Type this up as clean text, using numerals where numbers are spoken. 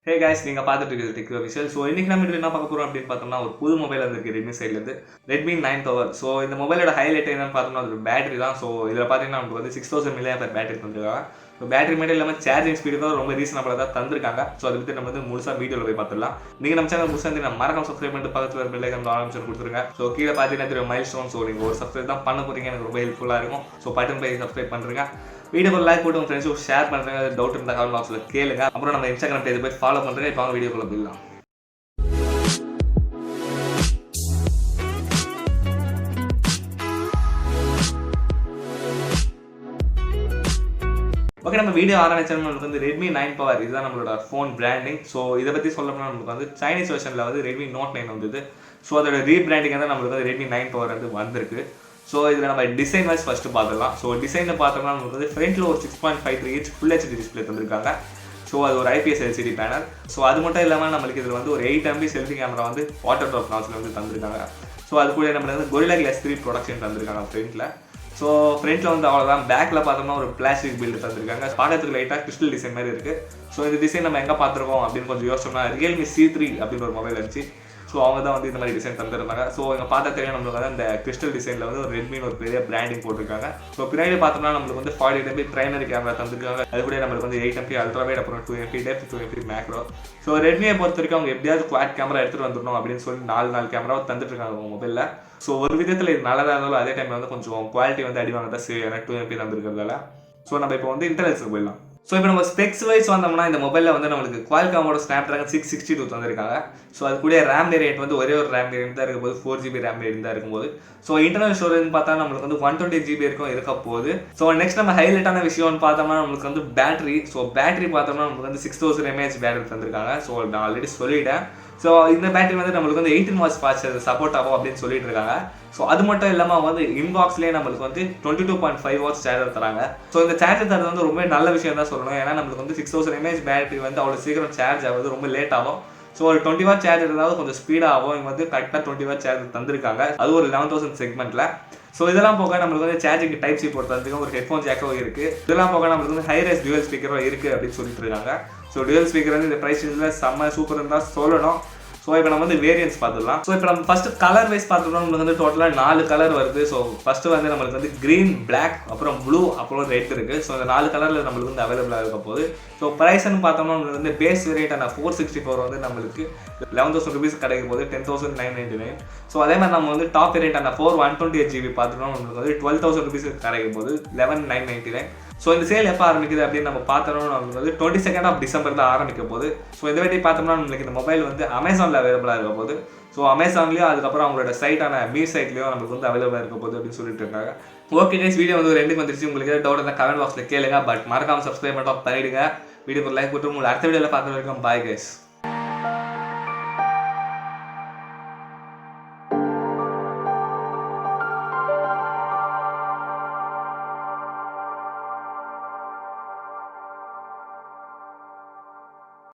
Hey guys, நீங்க பார்த்துட்டு இருக்கிறது TECHVIEW official. ஸோ இன்னைக்கு நம்ம என்ன பார்க்க போறோம் அப்படின்னு பார்த்தோம்னா ஒரு புது மொபைல் வந்திருக்கு Redmi சைட்லேருந்து Redmi 9 பவர். ஸோ இந்த மொபைலோட ஹைலைட் என்னன்னு பார்த்தோம்னா அது பேட்டரி தான். ஸோ இதில் பார்த்தீங்கன்னா நமக்கு வந்து 6000 mAh பேட்டரி தந்துருக்காங்க. ஸோ பேட்டரி மட்டும் இல்லாமல் சார்ஜிங் ஸ்பீடு தான் ரொம்ப ரீசனபிளாக தான் தந்திருக்காங்க. ஸோ அதை பற்றி நம்ம வந்து முழுசாக வீடியோவில் போய் பார்த்துடலாம். நீங்கள் நம்ம சேனல் முழுசாக நம்ம மறக்காம சப்ஸ்கிரைப் பண்ணிட்டு பக்கத்தில் ஒரு பெல் ஐக்கான் ஆரம்பிச்சு கொடுத்துருங்க. ஸோ கீழே பார்த்தீங்கன்னா தெரியும் மைல் ஸ்டோன். ஸோ நீங்கள் ஒரு சப்ஸ்கிரைப் தான் பண்ண போறீங்க, எனக்கு ரொம்ப ஹெல்ப்ஃபுல்லாக இருக்கும். ஸோ பட்டன் போய் சப்ஸ்கிரைப் பண்ணுறீங்க. வீடியோ ஒரு லைக் போட்டு உங்கள் ஃப்ரெண்ட்ஸுக்கு ஷேர் பண்ணுறேங்க. டவுட் இருந்தால் கமெண்ட் பாக்ஸில் கேளுங்க. அப்புறம் நம்ம இன்ஸ்டாகிராம் பேஜ் போய் ஃபாலோ பண்ணுறேங்க. இப்போ வீடியோக்குள்ள போயிடலாம். ஓகே, நம்ம வீடியோ ஆரம்பிச்சோம்னா நமக்கு வந்து Redmi 9 பவர் இதுதான் நம்மளோட ஃபோன் பிராண்டிங். ஸோ இதை பற்றி சொல்லணும்னா நமக்கு வந்து சைனீஸ் வெர்ஷனில் வந்து Redmi Note 9 வந்தது. ஸோ அதோட ரீபிராண்டிங் தான் நம்மளுக்கு வந்து Redmi 9 பவர் வந்து வந்திருக்கு. ஸோ இதில் நம்ம டிசைன் வைஸ் ஃபஸ்ட்டு பார்த்துக்கலாம். ஸோ டிசைனில் பார்த்தோம்னா நமக்கு வந்து ஃப்ரண்ட்டில் ஒரு 6.53 inch ஃபுல் HD டிஸ்பிளே தந்திருக்காங்க. ஸோ அது ஒரு IPS LCD பேனல். ஸோ அது மட்டும் இல்லாமல் நம்மளுக்கு இதில் வந்து ஒரு 8 MP செல்ஃபி கேமரா வந்து வாட்டர் ட்ராப் நாச்சில் வந்து தந்திருக்காங்க. ஸோ அது கூட நம்மளுக்கு வந்து Gorilla Glass 3 ப்ரொடக்ஷன் தந்திருக்காங்க ஃப்ரண்ட்டில். ஸோ ஃப்ரண்ட்டில் வந்து அவ்வளோதான். பேக்கில் பார்த்தோம்னா ஒரு பிளாஸ்டிக் பில்டு தந்திருக்காங்க. பார்க்கறதுக்கு லைட்டாக கிறிஸ்டல் டிசைன் மாதிரி இருக்குது. ஸோ இந்த டிசைன் நம்ம எங்கே பார்த்துருக்கோம் அப்படின்னு கொஞ்சம் யோசிச்சோம்னா Realme C3 அப்படின்னு ஒரு மொபைல் இருந்துச்சு. ஸோ அவங்க தான் வந்து இந்த மாதிரி டிசைன் தந்துருந்தாங்க. ஸோ இங்கே பார்த்தா தெரியும் நம்மளுக்கு வந்து அந்த கிறிஸ்டல் டிசைனில் வந்து ஒரு ரெட்மின்னு ஒரு பெரிய பிராண்டிங் போட்டிருக்காங்க. ஸோ பின்னாடி பார்த்தோம்னா நம்மளுக்கு வந்து 48 MP பிரைமரி கேமரா தந்துருக்காங்க. அது கூட நம்மளுக்கு வந்து 8 MP அல்ட்ரா வைட், அப்புறம் 2 MP depth, 2 MP macro. So ரெட்மியை பொறுத்த வரைக்கும் அவங்க எப்படியாவது குவாட் கேமரா எடுத்துகிட்டு வந்துடணும் அப்படின்னு சொல்லி 4 கேமராவை தந்துட்டு இருக்காங்க உங்கள் மொபைலில். ஸோ ஒரு விதத்தில் இது நல்லதாக இருந்தாலும் அதே டைமில் வந்து கொஞ்சம் குவாலிட்டி வந்து அடிவாங்க தான் சரி, ஏன்னா 2 MP தந்துருக்கிறதால. ஸோ நம்ம இப்போ வந்து இன்டர்நெட்ஸுக்கு போயிடலாம். ஸோ இப்போ நம்ம ஸ்பெக்ஸ் வைஸ் வந்தோம்னா இந்த மொபைலில் வந்து நம்மளுக்கு Qualcommோட Snapdragon 662 தந்திருக்காங்க. ஸோ அது கூட ரேம் வேரியன்ட் வந்து ஒரே ஒரு ரேம் வேரியன்ட் தான் இருக்கும்போது 4GB ரேம் வேரியன்ட் தான் இருக்கும்போது. ஸோ இன்டர்னல் ஸ்டோரேஜ் பார்த்தா நம்மளுக்கு வந்து 120GB இருக்க போகுது. ஸோ நெக்ஸ்ட் நம்ம ஹைலைட்டான விஷயம்னு பார்த்தோம்னா நம்மளுக்கு வந்து பேட்டரி. ஸோ பேட்டரி பார்த்தோம்னா நமக்கு வந்து 6000 mAh பேட்டரி தந்திருக்காங்க. ஸோ நான் ஆல்ரெடி சொல்லிட்டேன். ஸோ இந்த பேட்டரி வந்து நம்மளுக்கு வந்து 18 watts ஃபாஸ்ட் சப்போர்ட் ஆகும் அப்படின்னு சொல்லிட்டு இருக்காங்க. ஸோ அது மட்டும் இல்லாமல் வந்து இன்பாக்ஸ்லேயே நம்மளுக்கு வந்து 22.5 watts சார்ஜர் தராங்க. ஸோ இந்த சார்ஜர் தரது வந்து ரொம்ப நல்ல விஷயம் தான் சொல்லணும். ஏன்னா நம்மளுக்கு வந்து 6000 mAh பேட்டரி வந்து அவ்வளோ சீக்கிரம் சார்ஜ் ஆகுது, ரொம்ப லேட் ஆகும். ஸோ ஒரு 20 watt சார்ஜர் இருந்தாலும் கொஞ்சம் ஸ்பீடாக ஆகும். இவங்க வந்து கரெக்டாக 20 watt சார்ஜர் தந்திருக்காங்க. அது ஒரு 11,000 செக்மெண்ட்டில். ஸோ இதெல்லாம் போக நம்மளுக்கு வந்து சார்ஜிங் டைப் சி போட்டு தந்துருக்காங்க. ஒரு ஹெட்ஃபோன் ஜாக்கோ இருக்குது. இதெல்லாம் போக நம்மளுக்கு வந்து ஹைரேஸ் டியூவல் ஸ்பீக்கரும் இருக்குது அப்படின்னு சொல்லிட்டு இருக்காங்க. ஸோ டியூவல் ஸ்பீக்கர் வந்து இந்த ப்ரைஸ் ரேஞ்சில் செம்ம சூப்பர் இருந்தால் சொல்லணும். ஸோ இப்போ நம்ம வந்து வேரியன்ஸ் பார்த்துக்கலாம். ஸோ இப்போ நம்ம ஃபஸ்ட்டு கலர் வைஸ் பார்த்தோம்னா நம்மளுக்கு வந்து டோட்டலாக 4 கலர் வருது. ஸோ ஃபஸ்ட்டு வந்து நம்மளுக்கு வந்து க்ரீன், பிளாக், அப்புறம் ப்ளூ, அப்புறம் ரெட் இருக்குது. ஸோ இந்த 4 கலரில் நம்மளுக்கு வந்து அவைலபிளாக இருக்க போகுது. ஸோ ப்ரைஸ்ன்னு பார்த்தோம்னா நம்மளுக்கு வந்து பேஸ் வேரியன்ட்டான 464 வந்து நம்மளுக்கு 11,000 rupees கிடைக்கும் போது 10,999. ஸோ அதே மாதிரி நம்ம வந்து டாப் வேரியன்ட்டான 128GB பார்த்தோம்னா நம்மளுக்கு வந்து 12,000 rupees கிடைக்கும் போது 11,999. ஸோ இந்த சேல் எப்போ ஆரம்பிக்குது அப்படின்னு நம்ம பார்த்தோம்னா நம்மளுக்கு வந்து 22nd of December தான் ஆரம்பிக்க போகுது. ஸோ இந்த வாட்டி பார்த்தோம்னா நம்மளுக்கு இந்த மொபைல் வந்து அமேசானில் அவைலபிளாக இருக்க போகுது. ஸோ அமேசான்லேயும் அதுக்கப்புறம் அவங்களோட சைட்டான மீ சைட்லேயும் நம்மளுக்கு வந்து அவைலபிளாக இருக்க போகுது அப்படின்னு சொல்லிட்டு இருக்காங்க. ஓகே கைஸ், வீடியோ வந்து ஒரு ரெண்டுக்கு வந்துருச்சு. உங்களுக்கு ஏதாவது டவுட் இருந்தால் கமெண்ட் பாக்ஸில் கேளுங்க. பட் மறக்காமல் சப்ஸ்கிரைப் பண்ணிட்டு பண்ணிடுங்க. வீடியோக்கு லைக் போட்டு உங்களை அடுத்த வீடியோவில் பார்க்குற வரைக்கும் பாய் கைஸ்.